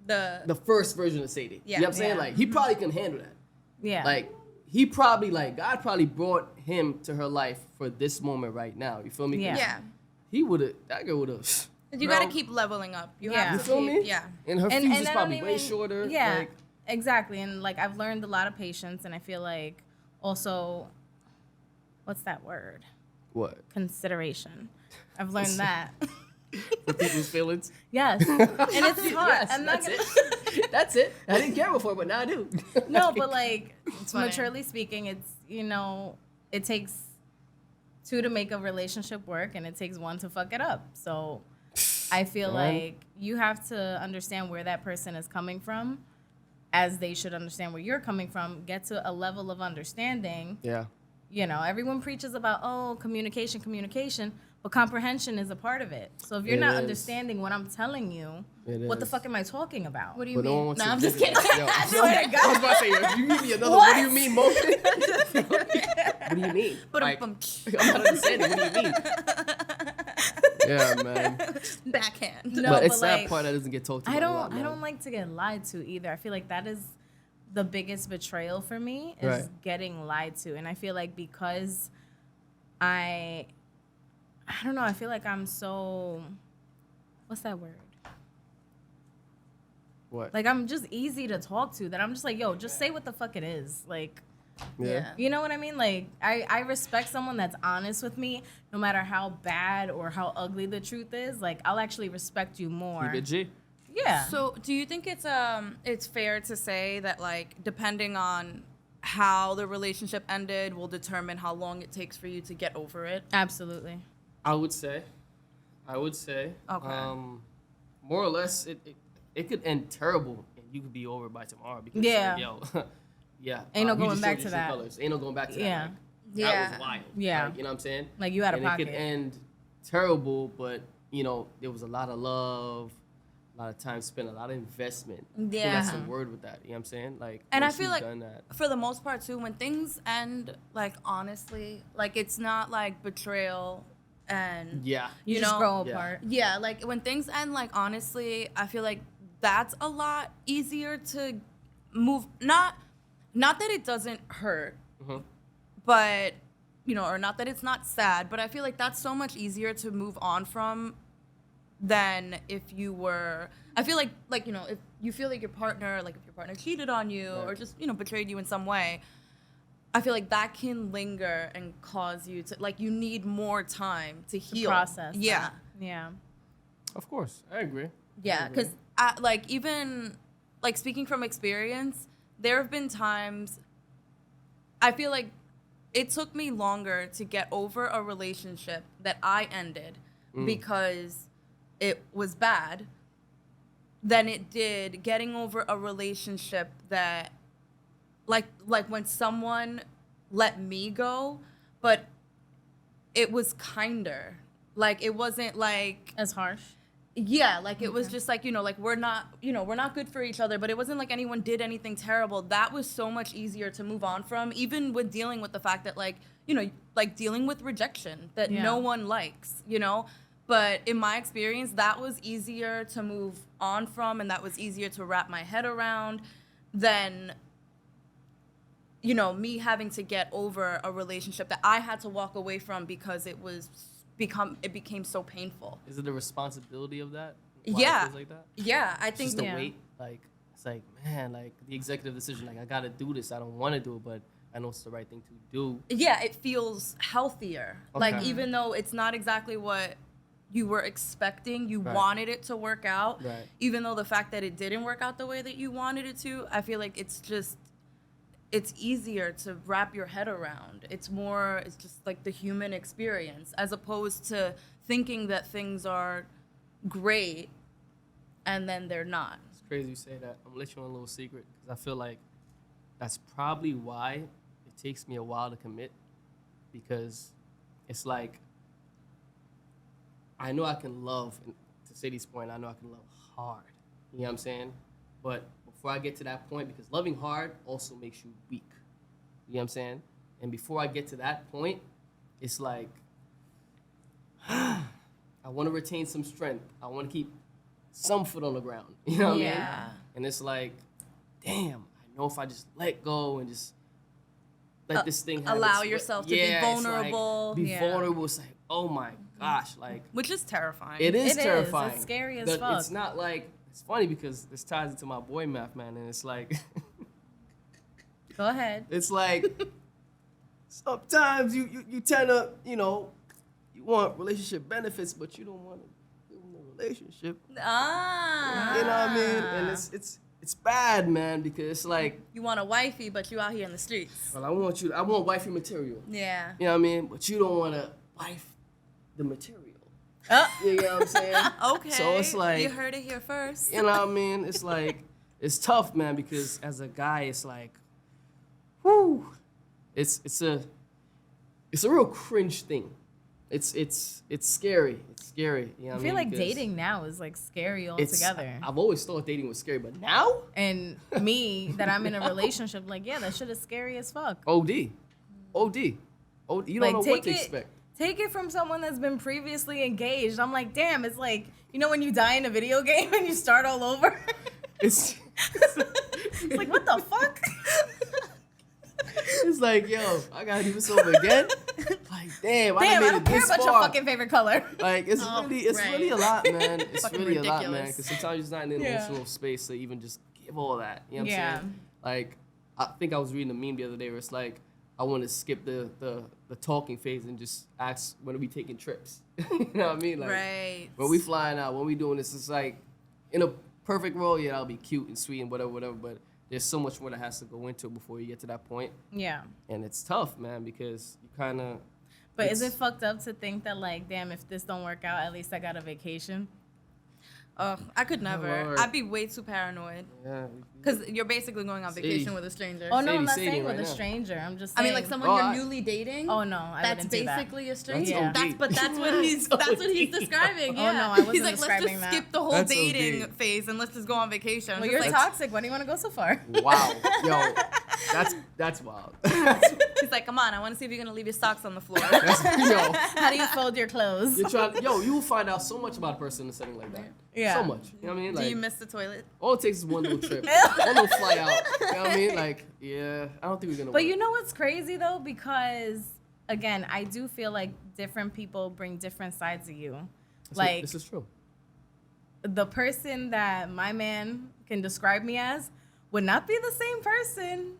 the first version of Sadie. Yeah. You know what I'm saying? Yeah. Like, he probably can handle that. Yeah. Like, he probably, like, God probably brought him to her life for this moment right now. You feel me? 'Cause Yeah. Yeah. He would have, that girl would have. You gotta keep leveling up. You Yeah. have You to feel keep, me? Yeah. And her And- fuse and is I probably don't way even- shorter. Yeah, Like, exactly. And like I've learned a lot of patience, and I feel like also, what's that word? what? Consideration. I've learned that. For people's feelings? Yes, and it's hard. Yes, I'm not that's gonna. it. That's it. I didn't care before, but now I do. No, but like funny. maturely speaking, it's it takes 2 to make a relationship work, and it takes 1 to fuck it up. So I feel Man. like you have to understand where that person is coming from, as they should understand where you're coming from. Get to a level of understanding. Yeah. You know, everyone preaches about, communication, but comprehension is a part of it. So if you're It not is. understanding what I'm telling you, It what the is. fuck am I talking about? What do you But no one mean? wants No, to I'm just visit kidding. that. Yo, I swear to God. I was about to say, if you give me another, what do you mean, Mo? What do you mean? Like, I'm not understanding. What do you mean? Yeah, man. Backhand. No, but it's but, that like, part that doesn't get talked about a lot, I man. don't like to get lied to either. I feel like that is the biggest betrayal for me, is Right. getting lied to. And I feel like because I don't know, I feel like I'm so, what's that word? What? Like, I'm just easy to talk to, that I'm just like, yo, just say what the fuck it is. Like, Yeah. you know what I mean? Like, I respect someone that's honest with me, no matter how bad or how ugly the truth is. Like, I'll actually respect you more. Keep it G. Yeah. So, do you think it's fair to say that, like, depending on how the relationship ended will determine how long it takes for you to get over it? Absolutely. I would say. Okay. More or less, it could end terrible, and you could be over by tomorrow. Because, Yeah. like, yo, yeah. Ain't no you going just back showed to your true that. colors. Ain't no going back to Yeah. that. Like, Yeah. That was wild. Yeah. Like, you know what I'm saying? Like, you out of and pocket. it could end terrible, but, you know, there was a lot of love, a lot of time spent, a lot of investment. I think that's the word with that. You know what I'm saying? Like, And I once feel you've like done that, for the most part too, when things end, like, honestly, like, it's not like betrayal and yeah. You you just know, grow yeah. apart. yeah, like when things end, like, honestly, I feel like that's a lot easier to move. Not that it doesn't hurt, Mhm. but you know, or not that it's not sad, but I feel like that's so much easier to move on from than if you were. I feel like you know, if you feel like your partner cheated on you or Right. just, you know, betrayed you in some way, I feel like that can linger and cause you to, like, you need more time to heal. Process. Yeah. that. Yeah. Of course. I agree. Yeah, I agree. because like, even like, speaking from experience, there have been times I feel like it took me longer to get over a relationship that I ended because it was bad than it did getting over a relationship that, like when someone let me go, but it was kinder. Like, it wasn't like, As harsh. yeah, like, it was just like, you know, like, we're not good for each other, but it wasn't like anyone did anything terrible. That was so much easier to move on from, even with dealing with the fact that, like, you know, like, dealing with rejection that Yeah. no one likes, you know? But in my experience, that was easier to move on from, and that was easier to wrap my head around than, you know, me having to get over a relationship that I had to walk away from because it became so painful. Is it the responsibility of that? Why Yeah. It feels like that? Yeah, I It's think just the yeah. weight. Like, it's like, man, like, the executive decision, like, I gotta do this. I don't want to do it, but I know it's the right thing to do. yeah, it feels healthier. Like, Okay. even though it's not exactly what you were expecting, you Right. wanted it to work out. Right. Even though the fact that it didn't work out the way that you wanted it to, I feel like it's easier to wrap your head around. It's just like the human experience, as opposed to thinking that things are great and then they're not. It's crazy you say that. I'm gonna let you on a little secret because I feel like that's probably why it takes me a while to commit, because it's like I know I can love, and to Sadie's point, I know I can love hard. You know what I'm saying? But before I get to that point, because loving hard also makes you weak. You know what I'm saying? And before I get to that point, it's like I want to retain some strength. I want to keep some foot on the ground. You know what I mean? Yeah. And it's like, damn, I know if I just let go and just let this thing have allow its way- yourself to be Yeah, it's like, vulnerable. be Yeah. vulnerable. It's like, oh my gosh, like, Which is terrifying. it is It is. terrifying. It's scary as But fuck. it's not like, it's funny because this ties into my boy math, man, and it's like, Go ahead. it's like, sometimes you tend to, you know, you want relationship benefits, but you don't want to build a relationship. Ah. You know what I mean? And it's bad, man, because it's like, You want a wifey, but you out here in the streets. well, I want wifey material. Yeah. You know what I mean? But you don't want to wife the material. You know what I'm saying? Okay. So it's like, you heard it here first. you know what I mean? It's like, it's tough, man, because as a guy, it's like, whoo, it's a real cringe thing. It's scary. It's scary. You know what I feel like Because dating now is like scary it's- altogether. I've always thought dating was scary, but now, And me, that I'm in a relationship, like, yeah, that shit is scary as fuck. OD. You don't Like, know what to expect. Take it from someone that's been previously engaged. I'm like, damn, it's like, you know when you die in a video game and you start all over? It's It's like, what the fuck? it's like, yo, I gotta do this over again. Like, damn, I Damn, I made don't it care this about your far. fucking favorite color. Like, it's Oh, really right. a lot, man. It's Fucking really a lot, man. ridiculous. Because sometimes you're just not in the Yeah. emotional space to even just give all that. You know what Yeah. I'm saying? Like, I think I was reading a meme the other day where it's like, I want to skip the talking phase and just ask when are we taking trips. You know what I mean? Like, Right. when we flying out, when we doing this, it's like, in a perfect world, yeah, that'll be cute and sweet and whatever. But there's so much more that has to go into it before you get to that point. Yeah. And it's tough, man, because you kind of. But is it fucked up to think that, like, damn, if this don't work out, at least I got a vacation? I could never. Lord. I'd be way too paranoid. Yeah. Because you're basically going on vacation Sadie. with a stranger. Oh, no, I'm not Sadie saying right with a now. stranger. I'm just I saying. mean, like someone Oh, you're I- newly dating. Oh, no, I That's wouldn't do that. basically a stranger. Yeah. That's what he's describing. Oh, Yeah. no, I wasn't He's like, let's describing just that. skip the whole That's dating OD. phase and let's just go on vacation. Well, Just you're like, toxic. Why do you want to go so far? Wow, yo, that's wild. he's like, come on, I want to see if you're gonna leave your socks on the floor. That's, yo, How do you fold your clothes? you're trying. Yo, you will find out so much about a person in a setting like that. Yeah. So much. You know what I mean? Do Like, you miss the toilet? all it takes is one little trip, one little fly out. You know what I mean? Like, yeah, I don't think we're gonna. But work. you know what's crazy though? Because again, I do feel like different people bring different sides of you. Like this is true. the person that my man can describe me as would not be the same person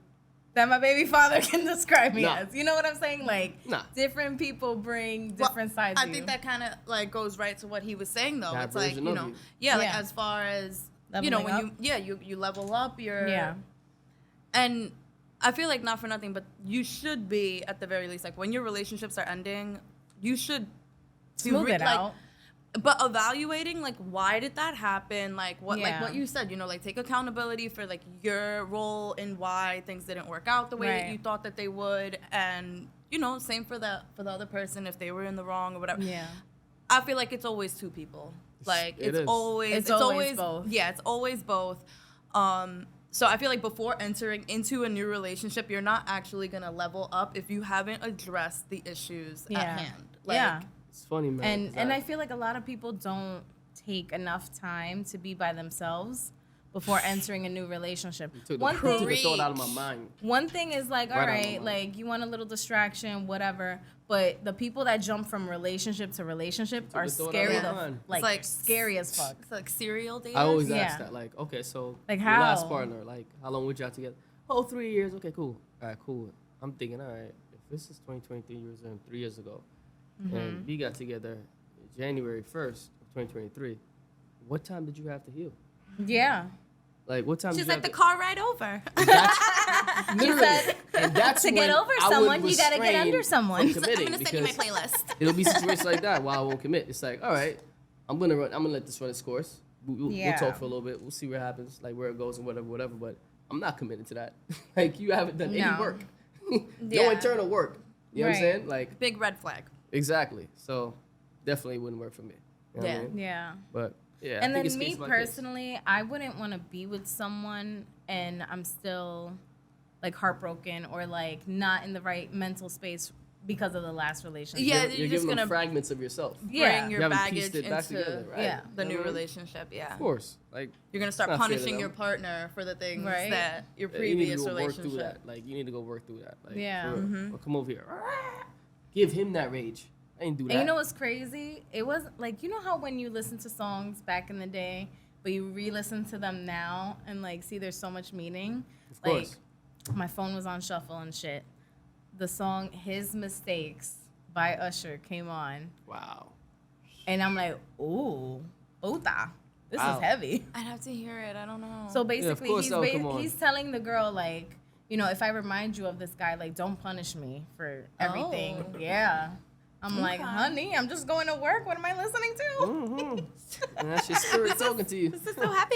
that my baby father can describe me Nah. as. You know what I'm saying? Like Nah. different people bring different sides I of you. think that kind of like goes right to what he was saying though. That It's like, version you of know, you. yeah, like Yeah. as far as Leveling when up? you level up, you're Yeah. And I feel like not for nothing, but you should be at the very least like when your relationships are ending, you should be Smooth it like, out. but evaluating like why did that happen, like what Yeah. you said, like take accountability for like your role in why things didn't work out the way that Right. you thought that they would, and same for the other person if they were in the wrong or whatever. Yeah. I feel like it's always two people. Like It it's is. always It's always both. Yeah, it's always both. So I feel like before entering into a new relationship, you're not actually gonna level up if you haven't addressed the issues Yeah. at hand. Like, Yeah. It's funny, man. And 'cause and I feel like a lot of people don't take enough time to be by themselves before entering a new relationship. took One the, thing, took the thought out of my mind. one thing is like, all Right out of my right, mind. like you want a little distraction, whatever. But the people that jump from relationship to relationship are the thought out scary, of my the, mind. like, It's like scary as fuck. It's like serial dating. I always Yeah. ask that, like, okay, so Like, your last how? partner, like, how long were y'all together? Oh, 3 years. Okay, cool. All right, cool. I'm thinking, all right, if this is 2023 years and 3 years ago, Mm-hmm. and we got together January 1st of 2023, what time did you have to heal? Yeah. Like, what time She's did you like the have car ride over. to... Literally. said, And that's to get when over I would someone, you gotta get restrain under someone. from I'm committing gonna send you my because playlist. it'll be situations like that why I won't commit. It's like, all right, I'm gonna let this run its course. We'll Yeah. talk for a little bit. We'll see what happens, like where it goes and whatever. But I'm not committed to that. Like you haven't done any No. work, Yeah. no internal work. You know what I'm Right. saying? Like Big red flag. exactly. So definitely wouldn't work for me. You know what I Yeah. mean? Yeah. But yeah. I And think then it's me case by case. personally, I wouldn't want to be with someone and I'm still like heartbroken or like not in the right mental space because of the last relationship. Yeah, You're you're just giving them gonna fragments of yourself. Yeah. bring You your haven't baggage pieced it back into together, right? Yeah. the new You know what I mean? relationship. Yeah. Of course, like You're gonna start It's not fair to punishing them. your partner for the things Right. that your you need to previous go work through relationship. that. Like you need to go work through that. Like, Yeah. for real. Mhm. Or come over here. Give him that rage. I ain't do that. And you know what's crazy? It was like, you know how when you listen to songs back in the day, but you re-listen to them now and like see there's so much meaning? Of Like course. my phone was on shuffle and shit. The song His Mistakes by Usher came on Wow. and I'm like, ooh, puta. This Wow. is heavy. I'd have to hear it. I don't know. So basically, course that'll come on. he's telling the girl, like, you know, if I remind you of this guy, like, don't punish me for everything. Oh. Yeah. I'm like, honey, I'm just going to work. What am I listening to? And that's your spirit talking to you. This is so happy.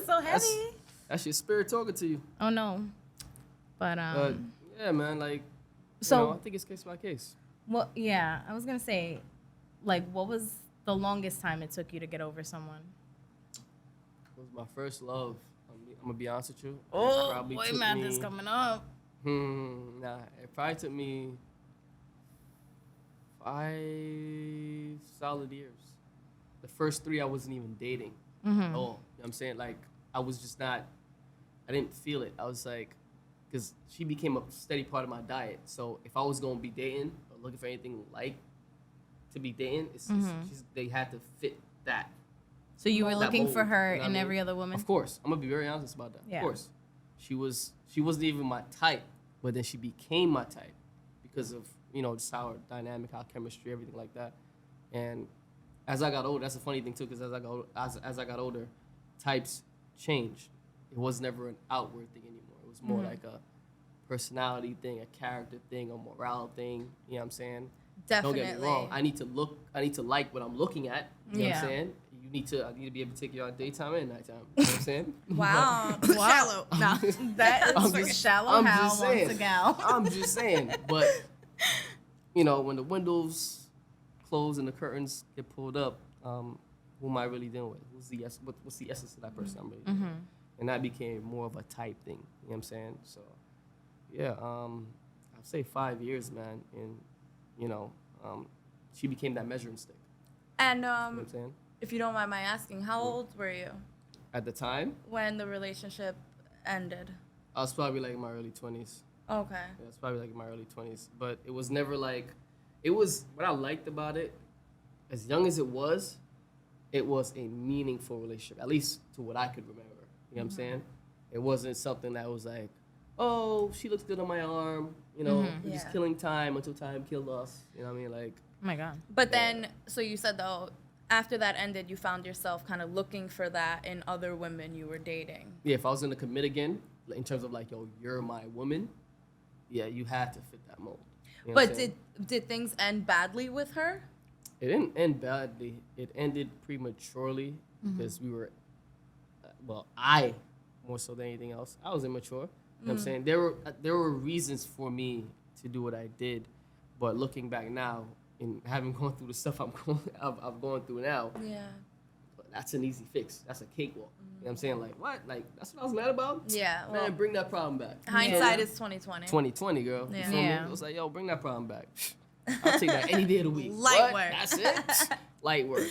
So heavy. That's your spirit talking to you. Oh no. But yeah, man, like, so I think it's case by case. well, yeah, I was gonna say, like, what was the longest time it took you to get over someone? It was my first love. I'm gonna be honest with you. Oh, probably boy, took math me- is coming up. Nah, it probably took me 5 solid years. The first 3 I wasn't even dating at all. You know what I'm saying? Like, I was just not, I didn't feel it. I was like, because she became a steady part of my diet. So if I was going to be dating or looking for anything like to be dating, they had to fit that. So you were that looking for mold, her you know what in I mean? every other woman? Of course. I'm going to be very honest about that. Yeah. Of course. She wasn't even my type, but then she became my type because of, just our dynamic, our chemistry, everything like that. And as I got older, that's a funny thing too, because as I got older, types changed. It was never an outward thing anymore. It was more like a personality thing, a character thing, a morale thing. You know what I'm saying? Definitely. Don't get me wrong. I need to like what I'm looking at. You know what Yeah. I'm saying? I need to be able to take you out daytime and nighttime. You know what I'm saying? Wow. Shallow. No. That I'm is just- shallow I'm Hal just wants saying. a gal. I'm just saying. But, when the windows close and the curtains get pulled up, who am I really dealing with? What's the essence of that person I'm really dealing with? And that became more of a type thing. You know what I'm saying? So, yeah, I'd say 5 years, man. And, she became that measuring stick. And You know what I'm saying? if you don't mind my asking, how old were you At the time, when the relationship ended? I was probably like in my early 20s. Okay. Yeah, it's probably like in my early 20s. But it was never like, what I liked about it, as young as it was a meaningful relationship, at least to what I could remember. You know what I'm saying? It wasn't something that was like, oh, she looks good on my arm, we're just Yeah. killing time until time killed us. You know what I mean? Like, Oh my God. But then, so you said though, after that ended, you found yourself kind of looking for that in other women you were dating. yeah, if I was gonna commit again, in terms of like, yo, you're my woman, yeah, you had to fit that mold. You know what I'm But saying? did things end badly with her? It didn't end badly. It ended prematurely because we were, I, more so than anything else, I was immature. You know what I'm saying? There were reasons for me to do what I did, but looking back now and having gone through the stuff I've gone through now, Yeah. that's an easy fix. That's a cakewalk. You know what I'm saying? Like, what? Like, that's what I was mad about? Yeah. Man, Well, bring that problem back. hindsight is 2020. 2020, girl. You Yeah. feel me? Yeah. It was like, yo, bring that problem back. I'll take that any day of the week. Light What? work. That's it? Light work.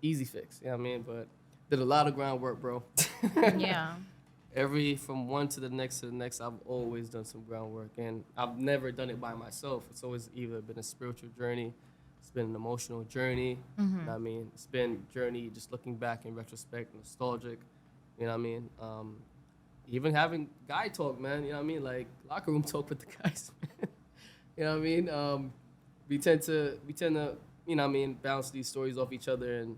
Easy fix. You know what I mean? But did a lot of groundwork, bro. Yeah. From one to the next, I've always done some groundwork. And I've never done it by myself. It's always either been a spiritual journey, it's been an emotional journey. You know what I mean? It's been a journey just looking back in retrospect, nostalgic. You know what I mean? Even having guy talk, man. You know what I mean? Like locker room talk with the guys, man. You know what I mean? We tend to, you know what I mean, bounce these stories off each other and,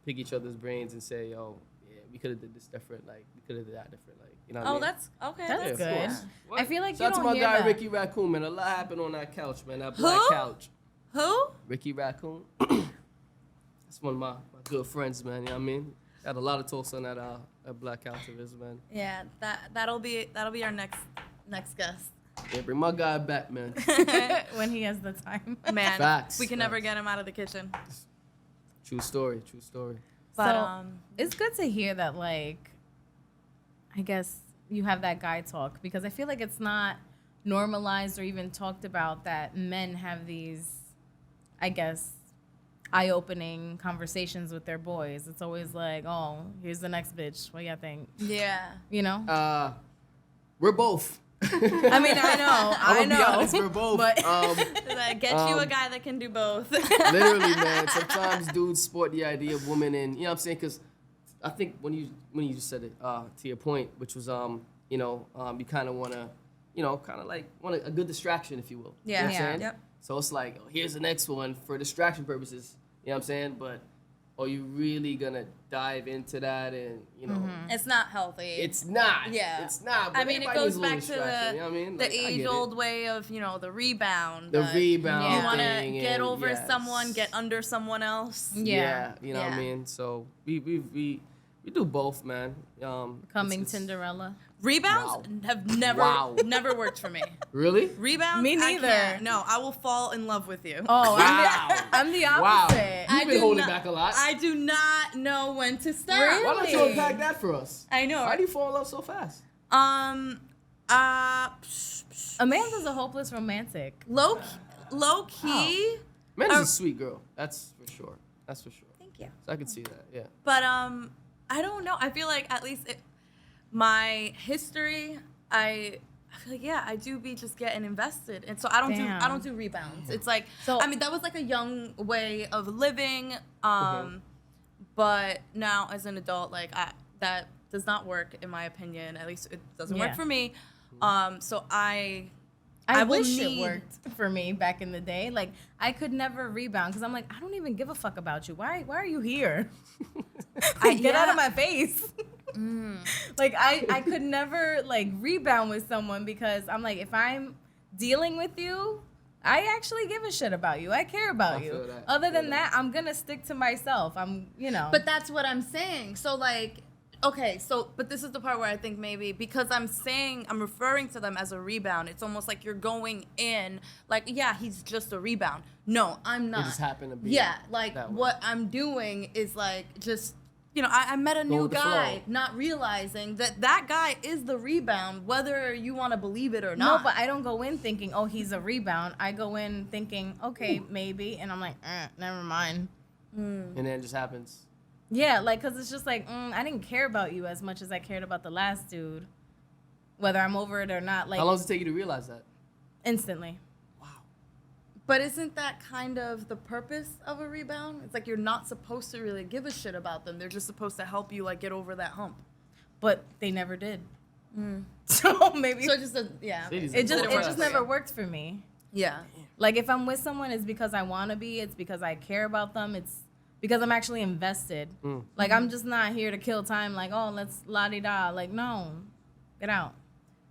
pick each other's brains and say, yo, yeah, we could have did this different. Like, we could have did that different. Like, you know what I Oh, mean? that's okay. That's That's good. cool. What? I feel like Shout you out to don't my hear guy that. Ricky Raccoon, man. A lot happened on that couch, man. That black couch. Who? Ricky Raccoon. That's one of my good friends, man. You know what I mean? Had a lot of talks on that black couch of his, man. Yeah, that'll be our next guest. Yeah, bring my guy back, man. When he has the time. Man, Facts, we can never facts. get him out of the kitchen. True story, true story. But So, it's good to hear that, like, I guess you have that guy talk, because I feel like it's not normalized or even talked about that men have these, I guess, eye-opening conversations with their boys. It's always like, oh, here's the next bitch. What do you think? yeah. You know? We're both. I mean, I know. I'm gonna be honest, we're both. But- Like, get you a guy that can do both. Literally, man. Sometimes dudes sport the idea of women, and you know what I'm saying? Because I think when you just said it, to your point, which was you kind of want to, kind of like want a good distraction, if you will. Yeah. You know what I'm Yeah. saying? Yep. So it's like, oh, here's the next one for distraction purposes. You know what I'm saying? But or you really gonna dive into that and It's not healthy. it's not. Yeah. It's not. But I mean, it everybody needs goes a little back to distraction, you know what I mean? Like, I the get it. age-old way of, the rebound. The that rebound You want to thing get and over yes. someone, get under someone else. Yeah, you know what I Yeah. mean? So we do both, man. Coming it's- Cinderella. Rebounds have never Wow. never worked for me. Really? Rebounds? Me I neither. can't. No, I will fall in love with you. Oh, Wow. I'm the Wow. opposite. You've been do holding not- back a lot. I do not know when to stop. Really? Why don't you unpack that for us? I know. Why do you fall in love so fast? Amanda's a hopeless romantic. Low key. Amanda's a sweet girl. That's for sure. That's for sure. Thank you. So I can see that. Yeah. But I don't know. I feel like at least my history, I feel like I do be just getting invested, and so I don't do rebounds. It's like So- I mean that was like a young way of living, but now as an adult, like that does not work in my opinion. At least it doesn't work Yeah. for me. So I will wish it need- worked for me back in the day. Like I could never rebound because I'm like, I don't even give a fuck about you. Why are you here? Get out of my face. Like I could never like rebound with someone because I'm like, if I'm dealing with you, I actually give a shit about you. I care about I you. feel that. Other I feel than that, I'm gonna stick to myself. But that's what I'm saying. So like, okay, but this is the part where I think maybe because I'm referring to them as a rebound, it's almost like you're going in like, yeah, he's just a rebound. No, I'm not. It just happened to be. Yeah, like that way. what I'm doing is like just, I met a new with the guy, flow. not realizing that guy is the rebound, whether you want to believe it or no, not. but I don't go in thinking, oh, he's a rebound. I go in thinking, okay, maybe, and I'm like, never mind. And then it just happens. Yeah, like, because it's just like, I didn't care about you as much as I cared about the last dude, whether I'm over it or not, like, How long does it take you to realize that? instantly. But isn't that kind of the purpose of a rebound? It's like you're not supposed to really give a shit about them. They're just supposed to help you like get over that hump. But they never did. So maybe So just yeah. Sadie's it just Didn't it work just for you. never worked for me. Yeah. Like, if I'm with someone, it's because I want to be. It's because I care about them. It's because I'm actually invested. Like, I'm just not here to kill time. Like, oh, let's la-di-da. Like, no, get out.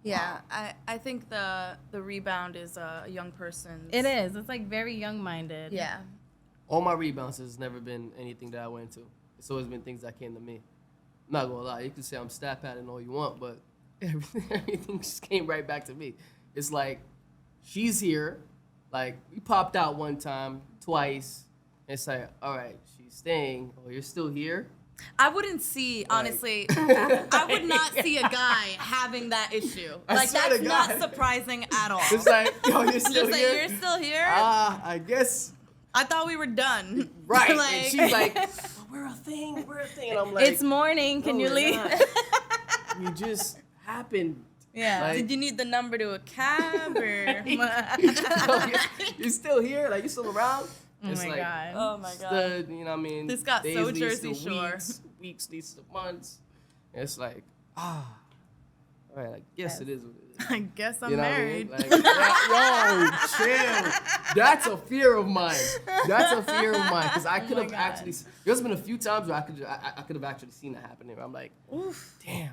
Yeah, I think the rebound is a young person's. It is. It's like very young-minded. Yeah. All my rebounds has never been anything that I went to. It's always been things that came to me. I'm not gonna lie, you can say I'm stat padding all you want, but everything just came right back to me. It's like, she's here. Like, we popped out one time, twice. It's like, all right, she's staying. Oh, you're still here? I wouldn't see, honestly, I would not see a guy having that issue. I Like, swear that's to not God. surprising at all. It's like, yo, you're still Just like, here? you're still here? I guess. I thought we were done. Right. Like, And she's like, we're a thing. And I'm like, It's morning. Can no, you we're leave? not. We just happened. Yeah. Like- did you need the number to a cab or? You're still here? Like, you're still around? Oh It's my like, God. Oh my it's God. the, you know what I mean? This got days so leads Jersey to Shore. weeks leads to months. And it's like, all right, I guess it is what it is. I guess I'm You know married. what I mean? Like, yo, chill. That's a fear of mine. That's a fear of mine. Because I could have God. actually, there's been a few times where I could have actually seen that happening. Where I'm like, damn.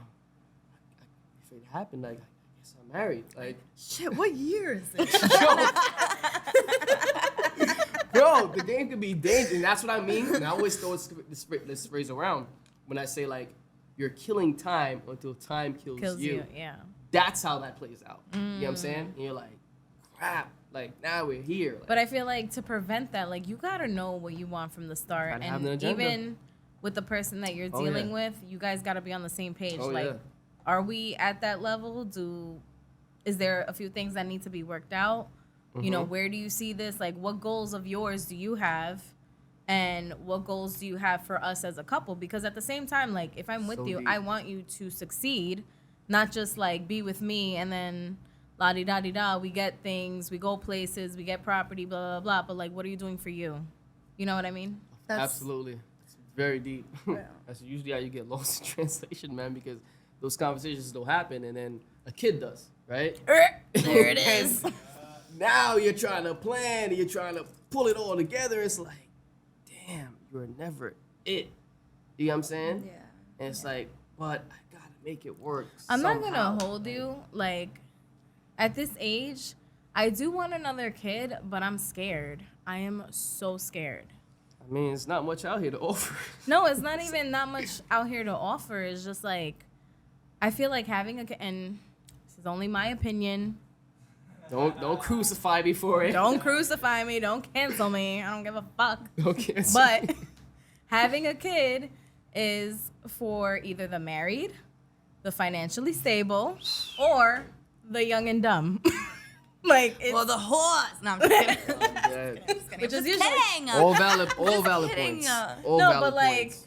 If it happened, like, I guess I'm married. Like, Shit, what year is it? bro, the game could be dangerous. And that's what I mean. And I always throw this phrase around when I say, like, you're killing time until time kills you. Yeah. That's how that plays out. You know what I'm saying? And you're like, crap. Like, now we're here. Like, But I feel like to prevent that, like, you gotta know what you want from the start, Gotta have and an agenda. even with the person that you're Oh, dealing yeah. with, you guys gotta be on the same page. Oh, like, yeah. are we at that level? Is there a few things that need to be worked out? You know, where do you see this? Like, what goals of yours do you have? And what goals do you have for us as a couple? Because at the same time, like, if I'm with So you, deep. I want you to succeed, not just, like, be with me and then la-di-da-di-da, we get things, we go places, we get property, blah, blah, blah. But, like, what are you doing for you? You know what I mean? Absolutely. It's very deep. That's usually how you get lost in translation, man, because those conversations don't happen, and then a kid does, right? There it is. Now you're trying to plan, and you're trying to pull it all together. It's like, damn, you were never it. You know what I'm saying? Yeah. And it's like, but I gotta make it work. I'm not somehow. gonna hold you. Like, at this age, I do want another kid, but I'm scared. I am so scared. I mean, it's not much out here to offer. No, it's not even not much out here to offer. It's just like, I feel like having a kid, and this is only my opinion. Don't crucify me for it. Don't crucify me. Don't cancel me. I don't give a fuck. Don't cancel But me. having a kid is for either the married, the financially stable, or the young and dumb. Like, it's, Well, the horse. No, I'm just kidding. Yeah. which is usually Kidding. All valid kidding, points. yeah. All no, valid but like points.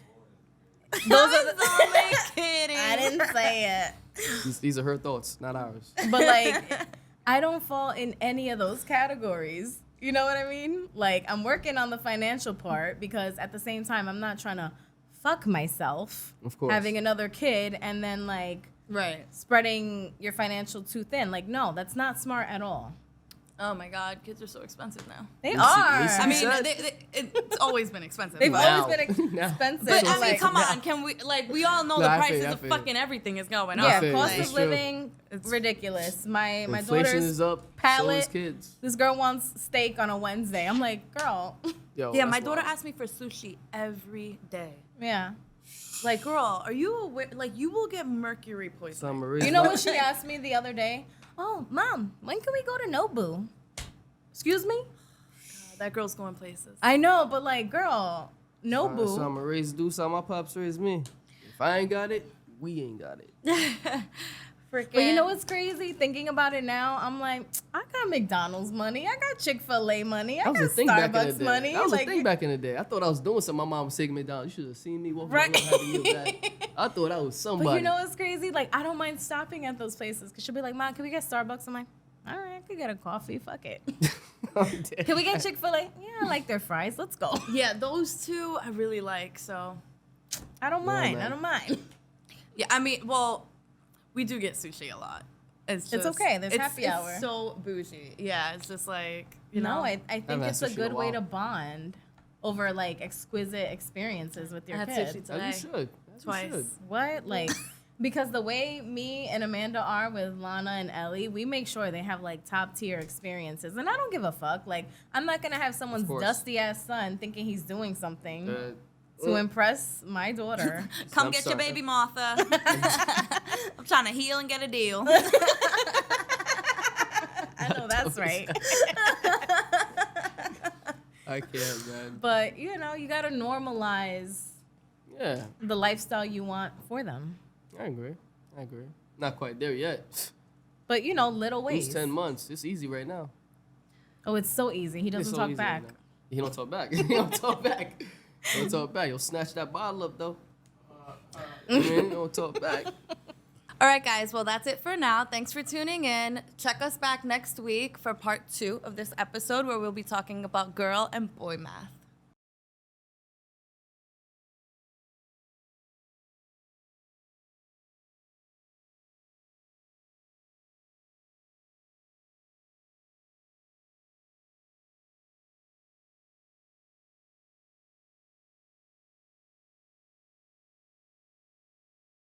those are the. only kidding. I didn't say it. These are her thoughts, not ours. But like, I don't fall in any of those categories. You know what I mean? Like, I'm working on the financial part because at the same time, I'm not trying to fuck myself. Of course. Having another kid and then like Right. spreading your financial too thin. Like, no, that's not smart at all. Oh my God, kids are so expensive now. They Lucy- are. Lucy I mean, said- it's always been expensive. They've Now. always been Now. expensive. But I mean, like, come on, can we we all know No, the I feel prices you, I of feel you. fucking everything is going yeah, up. feel you. cost It's of true. living, It's- ridiculous. My Inflation daughter's is up. So palate. is kids. This girl wants steak on a Wednesday. I'm like, girl, Yo, Yeah, that's my daughter wild. asks me for sushi every day. yeah. Like, girl, are you aware? Like, you will get mercury poisoning. Summer is You know like- what she asked me the other day? Oh, Mom, when can we go to Nobu? Excuse me? That girl's going places. I know, but like, girl, Nobu. Summer raised do something. My pops raised me. If I ain't got it, we ain't got it. Freaking. But you know what's crazy? Thinking about it now, I'm like, I got McDonald's money. I got Chick-fil-A money. I That was got the thing back in the Starbucks day. money. That was like, the thing back in the day. I thought I was doing something. My mom was taking me down. You should have seen me walking Right. around having you back. I thought I was somebody. But you know what's crazy? Like, I don't mind stopping at those places. Because she'll be like, Mom, can we get Starbucks? I'm like, all right, I could get a coffee. Fuck it. I'm dead. Can we get Chick-fil-A? Yeah, I like their fries. Let's go. Yeah, those two I really like. So, I don't mind. man. I don't mind. yeah, I mean, well, we do get sushi a lot. It's okay. There's it's- happy hour. It's so bougie. Yeah, it's just like, you know. No, I think haven't had it's a sushi in a good way while. to bond over like exquisite experiences with I your had kid. sushi As today. you should. As you Twice. should. What? Like, because the way me and Amanda are with Lana and Ellie, we make sure they have like top tier experiences. And I don't give a fuck. Like, I'm not going to have someone's course. dusty ass son thinking he's doing something Uh, to impress my daughter. Come I'm get your sorry. baby, Martha. I'm trying to heal and get a deal. I know that's right. I can't, man. But, you know, you got to normalize Yeah, the lifestyle you want for them. I agree. I agree. Not quite there yet. But, you know, little ways. It's 10 months. It's easy right now. Oh, it's so easy. He It's doesn't so talk easy back. right now. He don't talk back. He don't talk back. He don't talk back. You'll snatch that bottle up, though. He don't talk back. All right, guys. Well, that's it for now. Thanks for tuning in. Check us back next week for part 2 of this episode where we'll be talking about girl and boy math.